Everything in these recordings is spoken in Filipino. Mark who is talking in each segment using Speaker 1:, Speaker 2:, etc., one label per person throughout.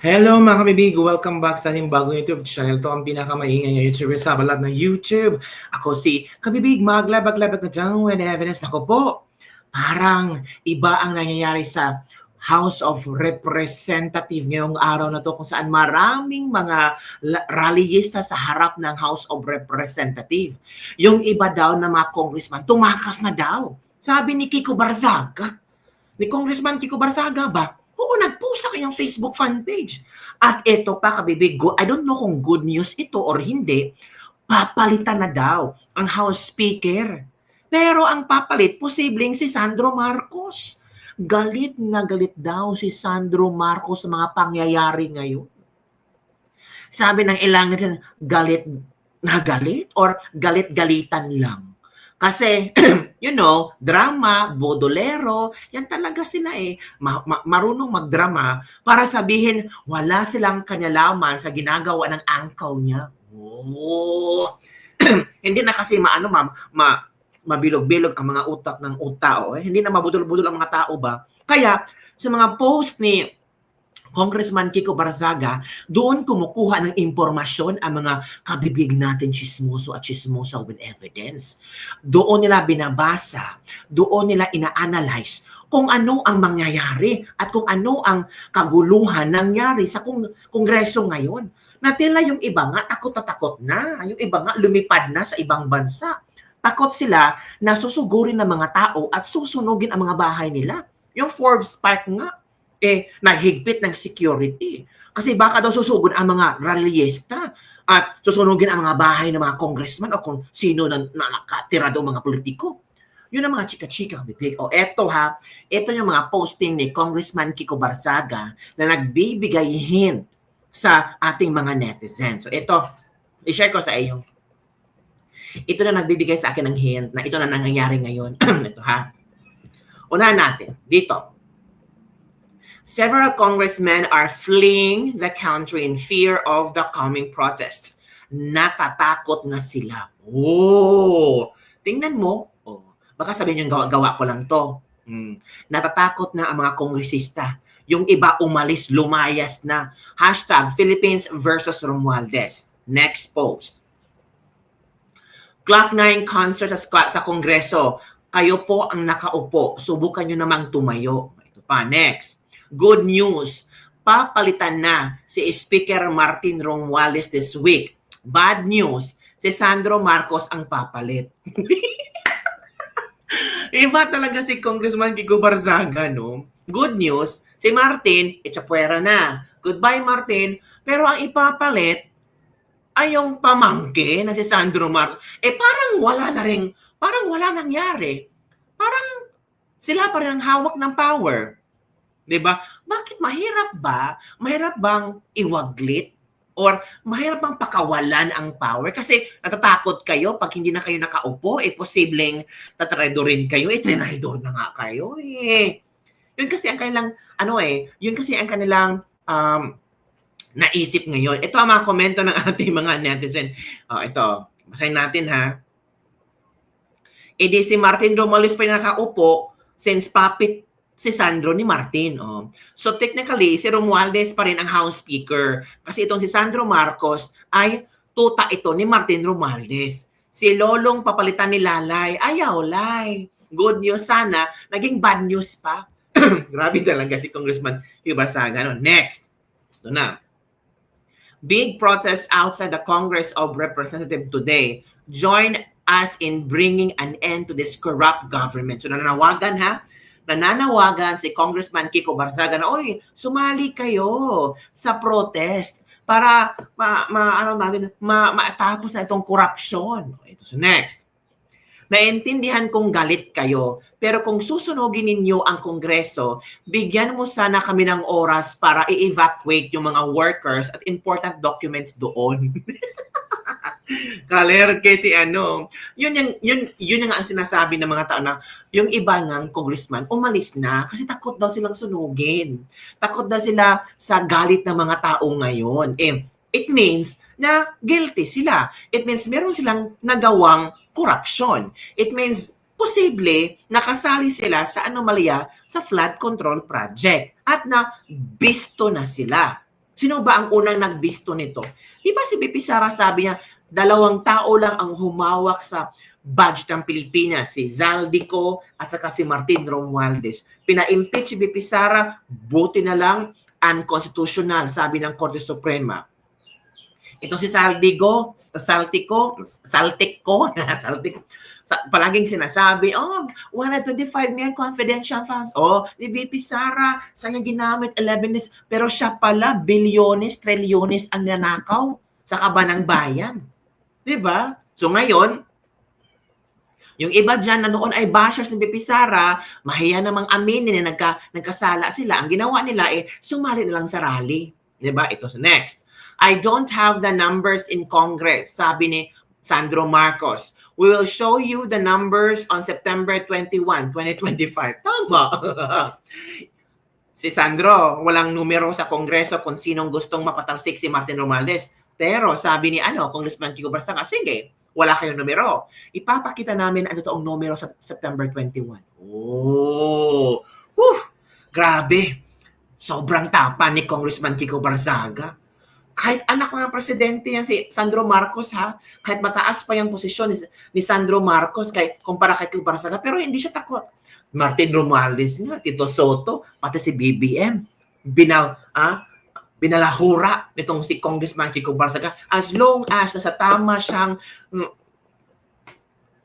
Speaker 1: Hello mga kabibig! Welcome back sa ating bagong YouTube channel. Ito ang pinakamaingay na YouTuber sa balat ng YouTube. Ako si Kabibig, maglabag-labag na dyan with evidence. Ako po, parang iba ang nangyayari sa House of Representative ngayong araw na to kung saan maraming mga rallyista sa harap ng House of Representative. Yung iba daw na mga congressman, tumakas na daw. Sabi ni Kiko Barzaga, ni Congressman Kiko Barzaga ba? Oo, nag-post sa kanyang Facebook fan page. At ito pa, kabibig, I don't know kung good news ito or hindi, papalitan na daw ang House Speaker. Pero ang papalit, posibleng si Sandro Marcos. Galit na galit daw si Sandro Marcos sa mga pangyayari ngayon. Sabi ng ilang nito, galit na galit or galit-galitan lang. Kasi, drama, bodolero, yan talaga sila eh. Marunong magdrama para sabihin wala silang kanyalaman sa ginagawa ng angkaw niya. Oh. Hindi na kasi mabilog-bilog ang mga utak ng tao. Hindi na mabudol-budol ang mga tao ba? Kaya, sa mga post ni Congressman Kiko Barzaga, doon kumukuha ng impormasyon ang mga kabibig natin chismoso at chismosa with evidence. Doon nila binabasa, doon nila ina-analyze kung ano ang mangyayari at kung ano ang kaguluhan nangyari sa kongreso ngayon. Na tila yung iba nga takot na takot na, yung iba nga lumipad na sa ibang bansa. Takot sila na susugurin ng mga tao at susunugin ang mga bahay nila. Yung Forbes Park nga, naghigpit ng security. Kasi baka daw susugod ang mga rallyista at susunugin ang mga bahay ng mga congressman o kung sino na nakatira daw mga politiko. Yun ang mga chika-chika, bibig. O eto ito yung mga posting ni Congressman Kiko Barzaga na nagbibigay hint sa ating mga netizens. So ito, i-share ko sa iyo. Ito na nagbibigay sa akin ng hint na ito na nangyayari ngayon. Ito unahan natin, dito. Several congressmen are fleeing the country in fear of the coming protests. Natatakot na sila. Oh, tingnan mo. Oh, baka sabihin yung gawa ko lang to. Natatakot na ang mga kongresista. Yung iba umalis, lumayas na. Hashtag Philippines versus Romualdez. Next post. Clock 9 concert sa Kongreso. Kayo po ang nakaupo. Subukan nyo namang tumayo. Ito pa, next. Good news, papalitan na si Speaker Martin Romualdez this week. Bad news, si Sandro Marcos ang papalit. Iba talaga si Congressman Kiko Barzaga, no? Good news, si Martin, itsapwera na. Goodbye, Martin. Pero ang ipapalit ay yung pamangkin na si Sandro Marcos. Parang wala nangyari. Parang sila pa rin ang hawak ng power. Diba? Bakit mahirap ba? Mahirap bang iwaglit? Or mahirap bang pakawalan ang power? Kasi natatakot kayo pag hindi na kayo nakaupo, posibleng tatraido rin kayo. Trinaido na nga kayo Yun kasi ang kanilang, yun kasi ang kanilang naisip ngayon. Ito ang mga komento ng ating mga netizen. Ito, basahin natin si Martin Romualdez pa nakaupo since puppet si Sandro ni Martin. So technically, si Romualdez pa rin ang House Speaker. Kasi itong si Sandro Marcos ay tuta ito ni Martin Romualdez. Si Lolong papalitan ni Lalay. Ayaw, Lay. Good news sana. Naging bad news pa. Grabe talaga si Congressman Barzaga. Next. Ito na. Big protest outside the Congress of Representatives today. Join us in bringing an end to this corrupt government. So nananawagan si Congressman Kiko Barzaga na, sumali kayo sa protest para matapos na itong corruption. So next. Naintindihan kong galit kayo, pero kung susunugin ninyo ang Kongreso, bigyan mo sana kami ng oras para i-evacuate yung mga workers at important documents doon. Kaler kasi yun yung ang sinasabi ng mga tao na yung iba ng congressman umalis na kasi takot daw silang sunugin. Takot daw sila sa galit ng mga tao ngayon. It means na guilty sila. It means meron silang nagawang corruption. It means posible nakasali sila sa anomalya sa flood control project at na bisto na sila. Sino ba ang unang nagbisto nito? Di ba si BP Sara sabi niya, 2 tao lang ang humawak sa budget ng Pilipinas, si Zaldico at saka si Martin Romualdez. Pina-impeach si BP Sara, buti na lang unconstitutional, sabi ng Korte Suprema. Ito si Saltico, palaging sinasabi, 125 million confidential funds. Ni VP Sara, saan niya ginamit 11 days? Pero siya pala, bilyones, trilyones ang nanakaw sa kaban ng bayan. Diba? So ngayon, yung iba dyan na noon ay bashers ni VP Sara, mahiya namang aminin na nagkasala sila. Ang ginawa nila sumali na lang sa rally. Diba? Ito sa next. I don't have the numbers in Congress, sabi ni Sandro Marcos. We will show you the numbers on September 21, 2025. Tama. Si Sandro, walang numero sa Kongreso kung sinong gustong mapatalsik si Martin Romualdez. Pero sabi ni Congressman Kiko Barsaga, sige, wala kayong numero. Ipapakita namin ang totoong numero sa September 21. Grabe. Sobrang tapa ni Congressman Kiko Barsaga. Kahit anak ng presidente yan si Sandro Marcos, kahit mataas pa yung posisyon ni Sandro Marcos kumpara kay Kiko Barsaga, pero hindi siya takot. Martin Romualdez nga, Tito Soto, pati si BBM, binalahura nitong si Congressman Kiko Barsaga as long as nasa tama siyang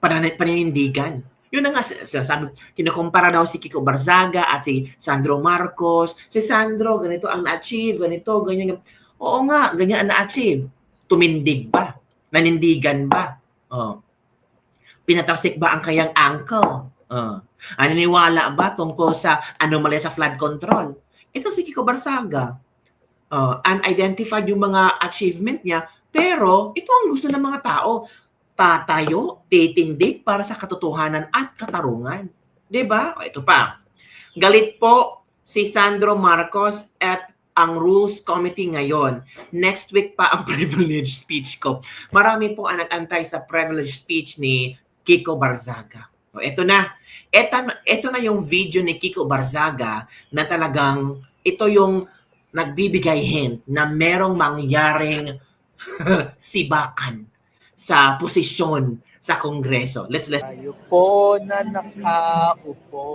Speaker 1: paninindigan. Yun na nga sinasabi, kinukumpara daw si Kiko Barsaga at si Sandro Marcos. Si Sandro, ganito ang na-achieve, ganito, ganyan. Oo nga, ganyan ang na-achieve. Tumindig ba? Nanindigan ba? Pinatalsik ba ang kayang uncle? Aniniwala ba tungkol sa anomalya sa flood control? Ito si Kiko Barsaga. Unidentified yung mga achievement niya, pero ito ang gusto ng mga tao. Tatayo, titindig para sa katotohanan at katarungan. Diba? Ito pa. Galit po si Sandro Marcos at ang Rules Committee ngayon. Next week pa ang privilege speech ko. Marami po ang nag-antay sa privilege speech ni Kiko Barsaga. Ito na. Ito na yung video ni Kiko Barsaga na talagang ito yung nagbibigay hint na merong mangyaring sibakan sa posisyon sa Kongreso. Let's
Speaker 2: Tayo po na nakaupo.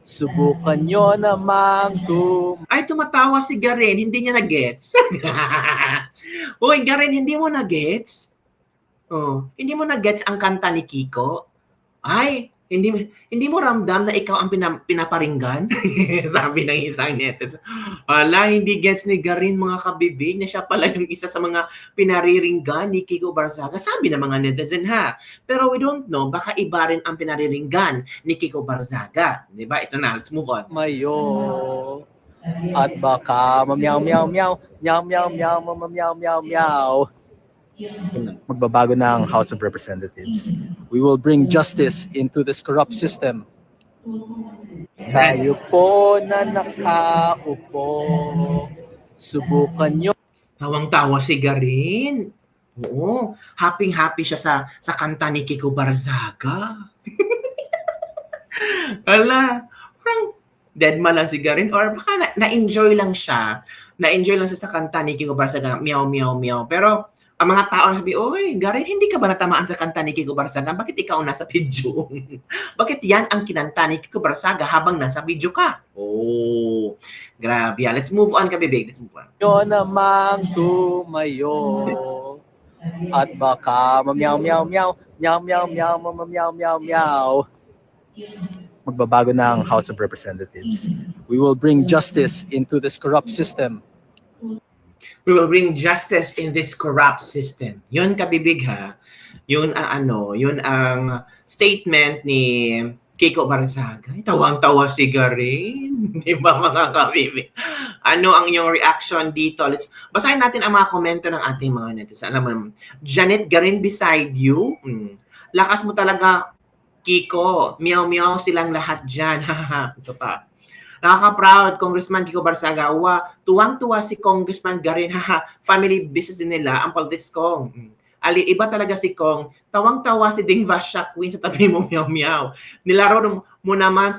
Speaker 2: Subukan nyo namang
Speaker 1: Ay, tumatawa si Garen. Hindi niya na-gets. Uy, Garen, hindi mo na-gets? Hindi mo na-gets ang kanta ni Kiko? Ay, hindi mo ramdam na ikaw ang pinaparinggan? Sabi ng isang netizen. Wala, hindi gets ni Garen mga kabibig na siya pala yung isa sa mga pinariringgan ni Kiko Barsaga. Sabi ng mga netizen Pero we don't know, baka iba rin ang pinariringgan ni Kiko Barsaga. Diba? Ito na, let's move on.
Speaker 2: Mayo. At baka mamyaw meow meow meow meow meow meow meow meow. Magbabago na ang House of Representatives. We will bring justice into this corrupt system. Tayo po na nakaupo. Subukan nyo.
Speaker 1: Tawang-tawa si Garen. Oo, happy siya sa kanta ni Kiko Barsaga. Ala, parang dead man lang si Garen or baka na-enjoy lang siya. Na-enjoy lang siya sa kanta ni Kiko Barsaga, meow, meow, meow. Pero ang mga tao sabi, oy, Garen, hindi ka ba natamaan sa kanta ni Kiko Barsaga? Bakit ikaw nasa video? Bakit yan ang kinanta ni Kiko Barsaga habang nasa video ka? Oh, grabe. Let's move on, kabibig. Let's move on.
Speaker 2: Yun namang tumayo. At baka mamyaw meow meow meow meow meow meow meow meow. Magbabago na ang House of Representatives. We will bring justice into this corrupt system.
Speaker 1: We will bring justice in this corrupt system. Yun kabibig Yun ang statement ni Kiko Barsaga. Tawang-tawa si Garen. Di ba mga kabibig? Ano ang iyong reaction dito? Basahin natin ang mga komento ng ating mga netizen. Alam mo, Janet Garen beside you. Lakas mo talaga, Kiko. Meow-meow silang lahat dyan. Ito pa. Nakaka-proud, Congressman Kiko Barsaga. Tuwang-tuwa si Congressman Garen. Family business din nila ang politics ko. Iba talaga si Kong. Tawang-tawa si Ding Vasha Queen sa tabi mo, meow-meow. Nilaro mo naman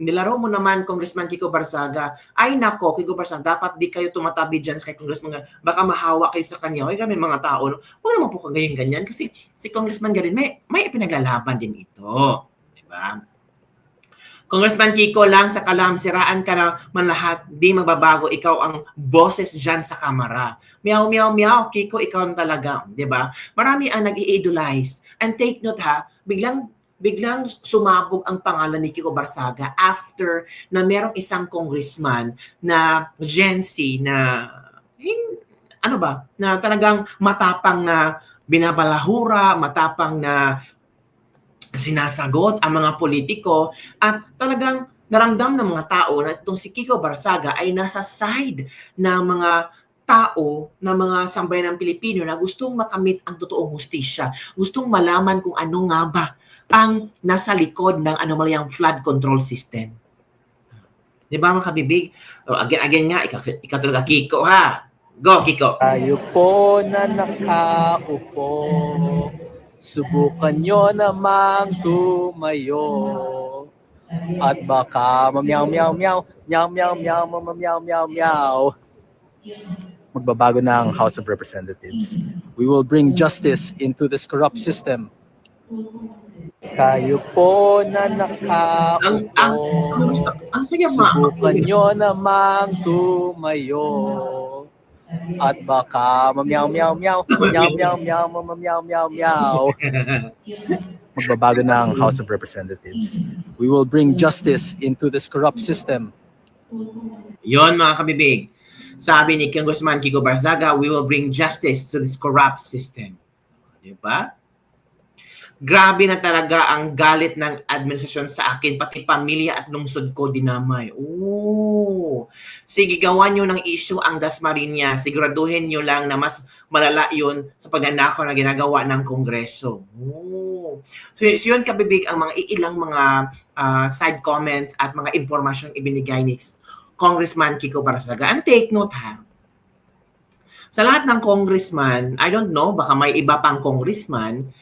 Speaker 1: nilaro mo naman Congressman Kiko Barzaga. Ay nako, Kiko Barzaga, dapat di kayo tumatabi dyan sa kay Congressman. Baka mahawa kayo sa kanya. Ay kami mga tao. Huwag naman po ganyan kasi si Congressman Garin may pinaglalaban din ito. Diba? Congressman Kiko lang sa kalam, siraan ka na man lahat, di magbabago, ikaw ang boses dyan sa kamera. Meow, meow, meow, Kiko, ikaw talaga. Diba? Marami ang nag-i-idolize. And take note ha, biglang sumabog ang pangalan ni Kiko Barzaga after na merong isang congressman na Gen Z na na talagang matapang na binabalahura, matapang na sinasagot ang mga politiko at talagang naramdam ng mga tao na itong si Kiko Barzaga ay nasa side ng mga tao, ng mga sambayanang Pilipino na gustong makamit ang totoong hustisya, gustong malaman kung ano nga ba ang nasa likod ng anomalyang flood control system. Di ba mga kabibig? Again nga, ikaw talaga Kiko ha. Go Kiko.
Speaker 2: Tayo po na nakaupo, subukan nyo namang tumayo. At baka mamyaw meow meow, meow meow meow meow meow meow. Magbabago ng House of Representatives. We will bring justice into this corrupt system. Kayo po na nakaupo,
Speaker 1: ang sige
Speaker 2: subukan nyo namang tumayo. At baka mamyaw meow meow, meow meow meow meow meow meow. Magbabago ng House of Representatives. We will bring justice into this corrupt system.
Speaker 1: Yon mga kabibig. Sabi ni Congressman Kiko Barzaga, we will bring justice to this corrupt system. Di ba? Grabe na talaga ang galit ng administrasyon sa akin, pati pamilya at lungsod ko dinamay. Oo. Sige, gawan nyo ng issue ang Dasmariñas. Siguraduhin nyo lang na mas malala yun sa pagnanakaw na ginagawa ng Kongreso. Oo. So yun kabibig ang mga ilang mga side comments at mga impormasyong ibinigay ni Congressman Kiko Barzaga. And take note ha, sa lahat ng congressman, I don't know, baka may iba pang congressman,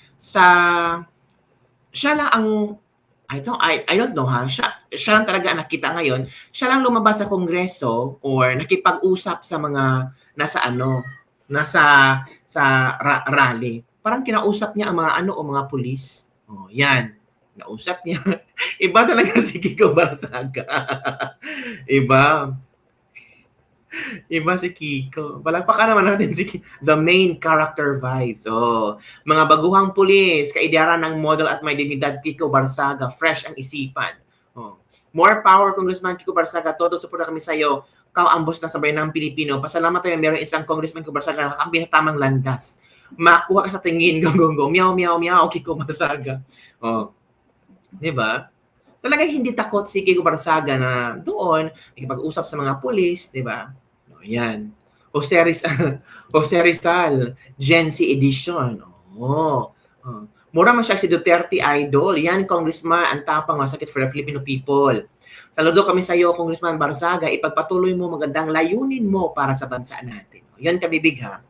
Speaker 1: siya lang ang, I don't know ha, siya lang talaga nakita ngayon, siya lang lumabas sa kongreso or nakipag-usap sa mga nasa rally. Parang kinausap niya ang mga o mga pulis. Oh, yan. Nausap niya. Iba talaga si Kiko Barzaga. Iba si Kiko. Palagpakan naman natin si the main character vibes. So, mga baguhang pulis, kaidaran ng model at may dignidad, Kiko Barzaga, fresh ang isipan. Oh. More power, Congressman Kiko Barzaga. Todo suporta kami sa iyo. Kau ang boss ng sambayanang Pilipino. Pasalamat tayo, meron isang Congressman Kiko Barzaga na nakakampi sa tamang landas. Makuha ka sa tingin, gonggong, meow, meow, meow, Kiko Barzaga. Oh. Diba? Talagang hindi takot si Kiko Barzaga na doon, nakipag-usap sa mga pulis, diba? O, yan. Jose Rizal, Gen Z edition. Oh. Mura man siya si Duterte idol. Yan, Congressman, ang tapang masakit for the Filipino people. Saludo kami sa iyo, Congressman Barzaga. Ipagpatuloy mo magandang layunin mo para sa bansa natin. Yan, kabibig ha.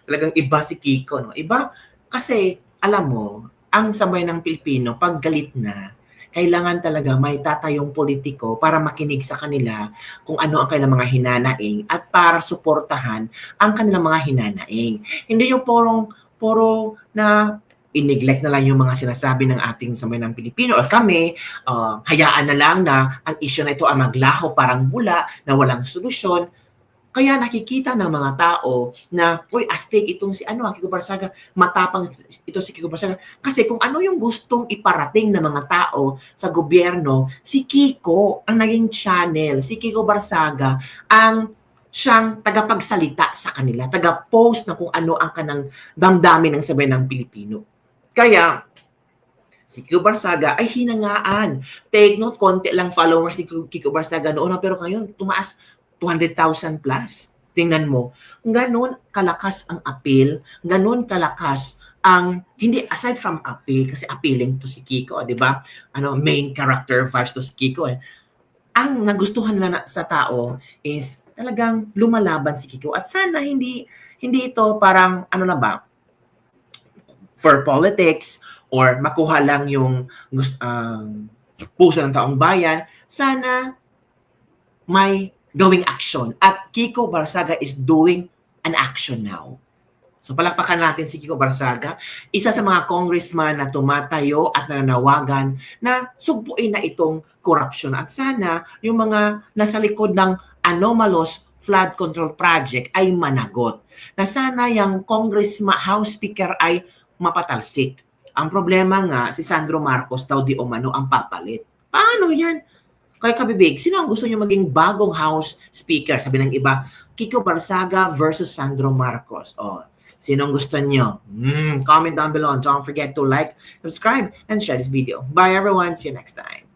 Speaker 1: Talagang iba si Kiko. No? Iba kasi, alam mo, ang sambayanang Pilipino, pag galit na, kailangan talaga may tatayong politiko para makinig sa kanila kung ano ang kanilang mga hinanaing at para suportahan ang kanilang mga hinanaing. Hindi yung puro na i-neglect na lang yung mga sinasabi ng ating sambayanang Pilipino o kami, hayaan na lang na ang issue na ito ay maglaho parang bula na walang solusyon. Kaya nakikita ng mga tao na, uy, astig itong si Kiko Barzaga, matapang ito si Kiko Barzaga. Kasi kung ano yung gustong iparating ng mga tao sa gobyerno, si Kiko ang naging channel, si Kiko Barzaga ang siyang tagapagsalita sa kanila, taga-post na kung ano ang kanang damdamin ng sambayanang Pilipino. Kaya, si Kiko Barzaga ay hinangaan. Take note, konti lang followers si Kiko Barzaga noon, pero ngayon tumaas 200,000 plus. Tingnan mo. Ganon kalakas ang appeal, ganon kalakas ang, hindi, aside from appeal, kasi appealing to si Kiko, di ba? Main character vibes to si Kiko eh. Ang nagustuhan na sa tao is talagang lumalaban si Kiko. At sana hindi ito parang, for politics or makuha lang yung puso ng taong bayan. sana may gawing action. At Kiko Barsaga is doing an action now. So palakpakan natin si Kiko Barsaga, isa sa mga congressman na tumatayo at nananawagan na sugpuin na itong corruption. At sana yung mga nasa likod ng anomalous flood control project ay managot. Na sana yung congressman, House Speaker ay mapatalsik. Ang problema nga, si Sandro Marcos daw di umano ang papalit. Paano yan? Kaya kabibig, sino ang gusto nyo maging bagong House Speaker? Sabi ng iba, Kiko Barsaga versus Sandro Marcos. Oh, sino ang gusto nyo? Comment down below and don't forget to like, subscribe, and share this video. Bye everyone. See you next time.